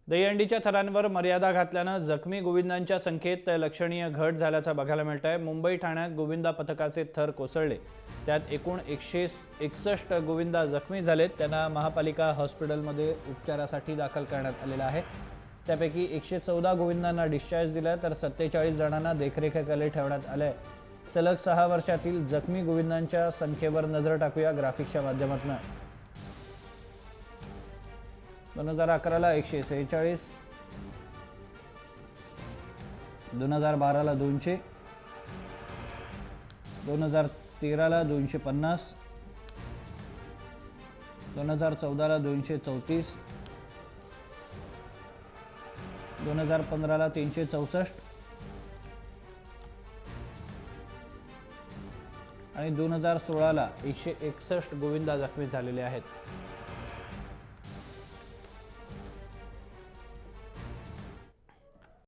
दहीहंडीच्या थरांवर मर्यादा घातल्यानं जखमी गोविंदांच्या संख्येत लक्षणीय घट झाल्याचं बघायला मिळत आहे। मुंबई ठाण्यात गोविंदा पथकाचे थर कोसळले, त्यात एकूण 161 गोविंदा जखमी झालेत। त्यांना महापालिका हॉस्पिटलमध्ये उपचारासाठी दाखल करण्यात आलेलं आहे। त्यापैकी 114 गोविंदांना डिस्चार्ज दिला तर 47 जणांना देखरेखीखाली ठेवण्यात आले। सलग 6 वर्षातील जखमी गोविंदांच्या संख्येवर नजर टाकूया ग्राफिक्सच्या माध्यमातून। 2011ला 146, 2012ला 200, 2013ला 250, 2014ला 234, 2015ला 364 आणि 2016ला 161 गोविंदा जखमी झालेले आहेत।